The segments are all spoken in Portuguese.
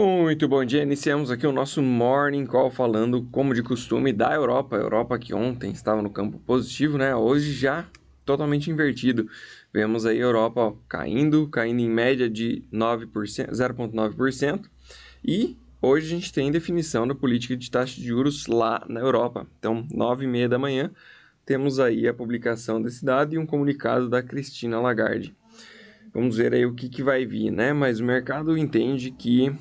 Muito bom dia, iniciamos aqui o nosso Morning Call falando, como de costume, da Europa. A Europa que ontem estava no campo positivo, né? Hoje já totalmente invertido. Vemos aí a Europa caindo em média de 9%, 0,9%. E hoje a gente tem definição da política de taxa de juros lá na Europa. Então, 9h30 da manhã, temos aí a publicação desse dado e um comunicado da Christine Lagarde. Vamos ver aí o que vai vir, né? Mas o mercado entende que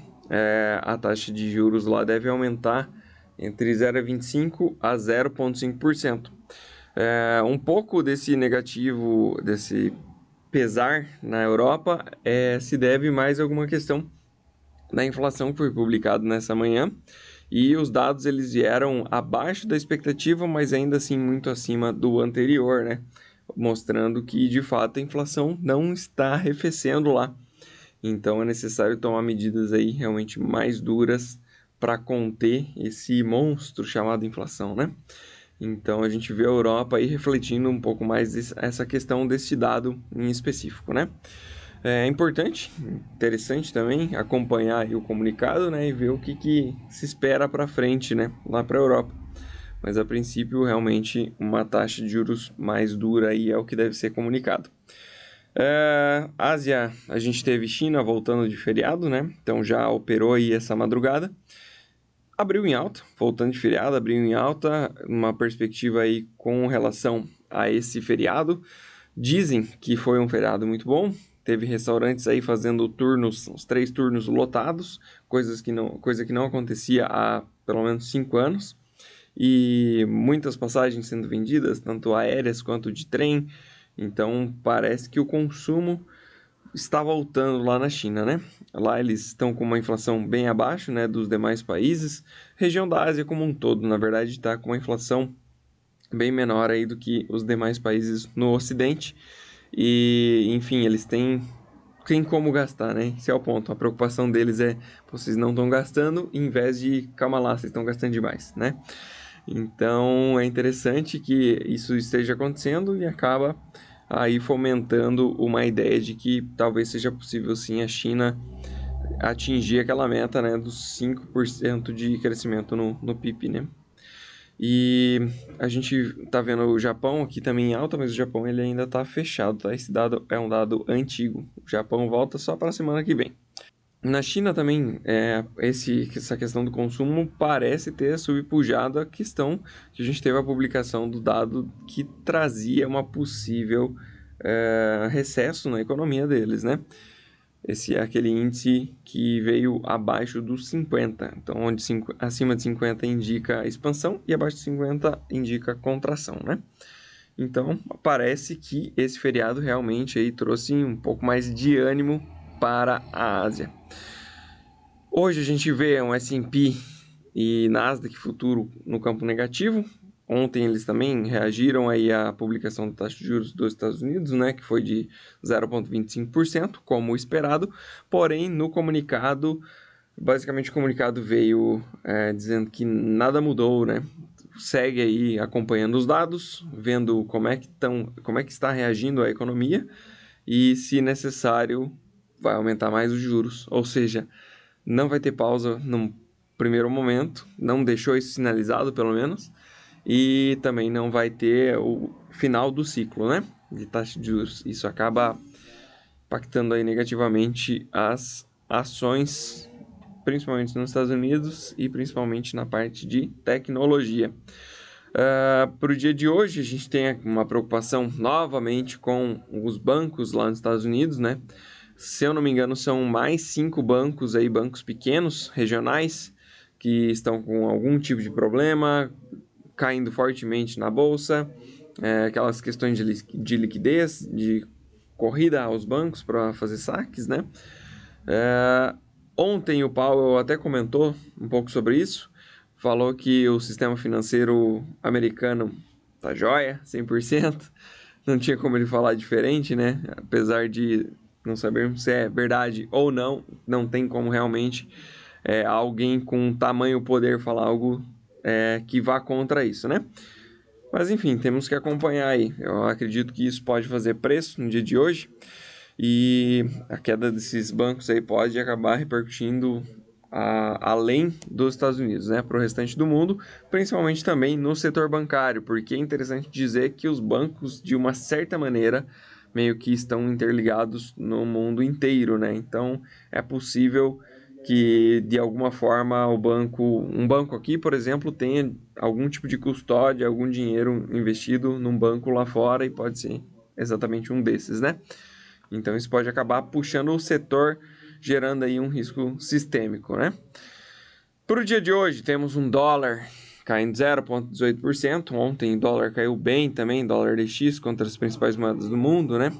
a taxa de juros lá deve aumentar entre 0,25% a 0,5%. Um pouco desse negativo, desse pesar na Europa, se deve mais a alguma questão da inflação que foi publicado nessa manhã. E os dados eles vieram abaixo da expectativa, mas ainda assim muito acima do anterior, né? Mostrando que de fato a inflação não está arrefecendo lá. Então é necessário tomar medidas aí realmente mais duras para conter esse monstro chamado inflação, né? Então a gente vê a Europa aí refletindo um pouco mais essa questão desse dado em específico, né? É importante, interessante também acompanhar aí o comunicado, né, e ver o que se espera para frente, né, lá para a Europa. Mas a princípio, realmente, uma taxa de juros mais dura aí é o que deve ser comunicado. Ásia, a gente teve China voltando de feriado, né? Então já operou aí essa madrugada. Abriu em alta, voltando de feriado, abriu em alta, uma perspectiva aí com relação a esse feriado. Dizem que foi um feriado muito bom. Teve restaurantes aí fazendo turnos, os 3 turnos lotados, coisa que não acontecia há pelo menos 5 anos. E muitas passagens sendo vendidas, tanto aéreas quanto de trem. Então parece que o consumo está voltando lá na China, né? Lá eles estão com uma inflação bem abaixo, né, dos demais países. Região da Ásia como um todo, na verdade, está com uma inflação bem menor aí do que os demais países no Ocidente. E, enfim, eles têm como gastar, né? Esse é o ponto. A preocupação deles é, vocês não estão gastando, em vez de, calma lá, vocês estão gastando demais, né? Então, é interessante que isso esteja acontecendo e acaba aí fomentando uma ideia de que talvez seja possível sim a China atingir aquela meta, né, dos 5% de crescimento no PIB, né? E a gente tá vendo o Japão aqui também em alta, mas o Japão ele ainda tá fechado, tá? Esse dado é um dado antigo. O Japão volta só para a semana que vem. Na China também, essa questão do consumo parece ter subpujado a questão que a gente teve a publicação do dado que trazia uma possível recesso na economia deles, né? Esse é aquele índice que veio abaixo dos 50, então onde acima de 50 indica expansão e abaixo de 50 indica contração, né? Então, parece que esse feriado realmente aí trouxe um pouco mais de ânimo para a Ásia. Hoje a gente vê um S&P e Nasdaq futuro no campo negativo. Ontem eles também reagiram aí à publicação da taxa de juros dos Estados Unidos, né, que foi de 0,25%, como esperado. Porém, no comunicado, basicamente o comunicado veio dizendo que nada mudou, né? Segue aí acompanhando os dados, vendo como é que está reagindo a economia e, se necessário, vai aumentar mais os juros. Ou seja, não vai ter pausa no primeiro momento, não deixou isso sinalizado pelo menos, e também não vai ter o final do ciclo, né, de taxa de juros. Isso acaba impactando aí negativamente as ações, principalmente nos Estados Unidos e principalmente na parte de tecnologia. Para o dia de hoje, a gente tem uma preocupação novamente com os bancos lá nos Estados Unidos, né? Se eu não me engano, são mais 5 bancos aí, bancos pequenos, regionais, que estão com algum tipo de problema, caindo fortemente na bolsa, aquelas questões de liquidez, de corrida aos bancos para fazer saques, né? Ontem o Powell até comentou um pouco sobre isso, falou que o sistema financeiro americano tá jóia, 100%, não tinha como ele falar diferente, né? Apesar de não sabermos se é verdade ou não, não tem como realmente alguém com tamanho poder falar algo que vá contra isso, né? Mas enfim, temos que acompanhar aí. Eu acredito que isso pode fazer preço no dia de hoje e a queda desses bancos aí pode acabar repercutindo além dos Estados Unidos, né, para o restante do mundo, principalmente também no setor bancário, porque é interessante dizer que os bancos, de uma certa maneira, meio que estão interligados no mundo inteiro, né? Então é possível que de alguma forma um banco aqui, por exemplo, tenha algum tipo de custódia, algum dinheiro investido num banco lá fora e pode ser exatamente um desses, né? Então isso pode acabar puxando o setor, gerando aí um risco sistêmico, né? Para o dia de hoje, temos um dólar caindo 0,18%. Ontem o dólar caiu bem também, dólar DX contra as principais moedas do mundo, né?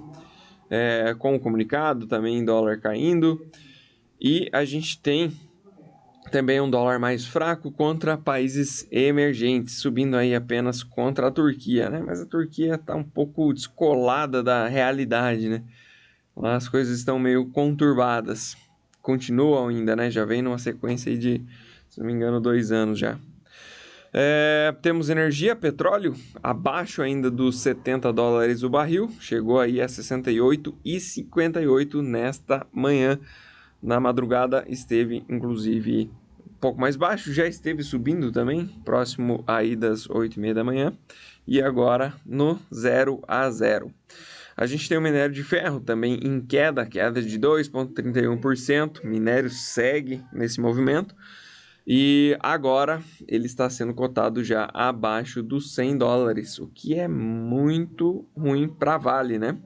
Com o comunicado também dólar caindo. E a gente tem também um dólar mais fraco contra países emergentes, subindo aí apenas contra a Turquia, né? Mas a Turquia está um pouco descolada da realidade, né? Lá as coisas estão meio conturbadas. Continuam ainda, né? Já vem numa sequência aí de, se não me engano, 2 anos já. Temos energia, petróleo, abaixo ainda dos 70 dólares o barril. Chegou aí a 68,58 nesta manhã. Na madrugada esteve, inclusive, um pouco mais baixo. Já esteve subindo também, próximo aí das 8h30 da manhã. E agora no 0 a 0. A gente tem o minério de ferro também em queda de 2,31%. O minério segue nesse movimento. E agora ele está sendo cotado já abaixo dos 100 dólares, o que é muito ruim para a Vale, né?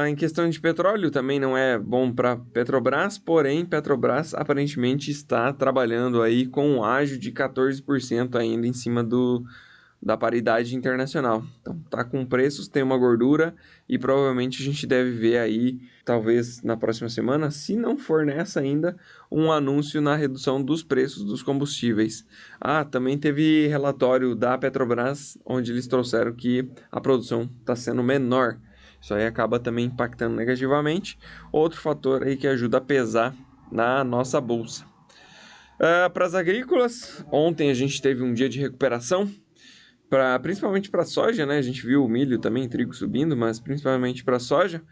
Em questão de petróleo, também não é bom para Petrobras, porém Petrobras aparentemente está trabalhando aí com um ágio de 14% ainda em cima da paridade internacional. Então tá com preços, tem uma gordura e provavelmente a gente deve ver aí, talvez na próxima semana, se não for nessa ainda, um anúncio na redução dos preços dos combustíveis. Também teve relatório da Petrobras, onde eles trouxeram que a produção está sendo menor. Isso aí acaba também impactando negativamente. Outro fator aí que ajuda a pesar na nossa bolsa. Para as agrícolas, ontem a gente teve um dia de recuperação, principalmente para a soja, né? A gente viu o milho também, trigo subindo, mas principalmente para a soja,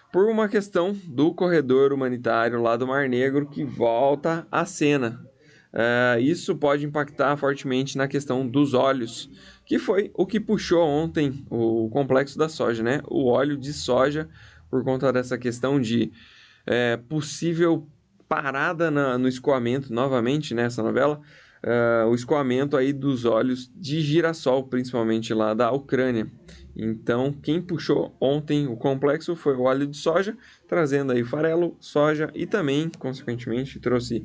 por uma questão do corredor humanitário lá do Mar Negro que volta à cena. Isso pode impactar fortemente na questão dos óleos, que foi o que puxou ontem o complexo da soja, né? O óleo de soja, por conta dessa questão de possível parada no escoamento, novamente nessa novela, o escoamento aí dos óleos de girassol, principalmente lá da Ucrânia. Então, quem puxou ontem o complexo foi o óleo de soja, trazendo aí farelo, soja e também, consequentemente, trouxe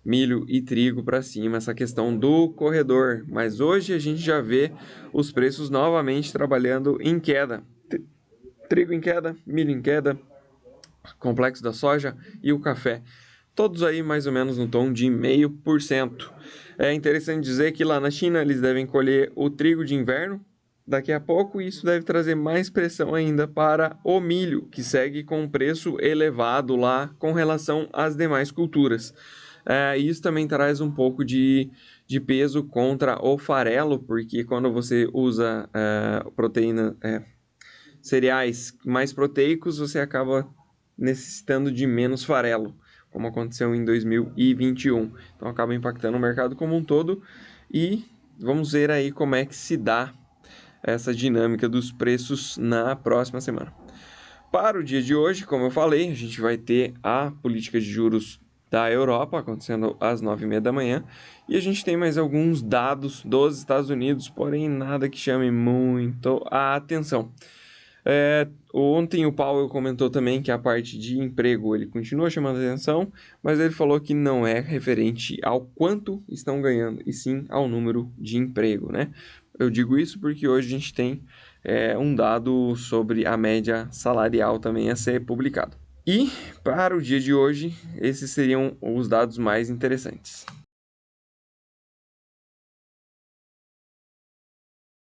milho e trigo para cima, essa questão do corredor. Mas hoje a gente já vê os preços novamente trabalhando em queda. Trigo em queda, milho em queda, complexo da soja e o café. Todos aí mais ou menos no tom de 0,5%. É interessante dizer que lá na China eles devem colher o trigo de inverno daqui a pouco, e isso deve trazer mais pressão ainda para o milho, que segue com um preço elevado lá com relação às demais culturas. Isso também traz um pouco de peso contra o farelo, porque quando você usa proteína, cereais mais proteicos, você acaba necessitando de menos farelo, como aconteceu em 2021. Então acaba impactando o mercado como um todo e vamos ver aí como é que se dá essa dinâmica dos preços na próxima semana. Para o dia de hoje, como eu falei, a gente vai ter a política de juros da Europa acontecendo às 9h30 da manhã e a gente tem mais alguns dados dos Estados Unidos, porém nada que chame muito a atenção. Ontem o Powell comentou também que a parte de emprego ele continua chamando atenção, mas ele falou que não é referente ao quanto estão ganhando, e sim ao número de emprego, né? Eu digo isso porque hoje a gente tem um dado sobre a média salarial também a ser publicado. E para o dia de hoje, esses seriam os dados mais interessantes.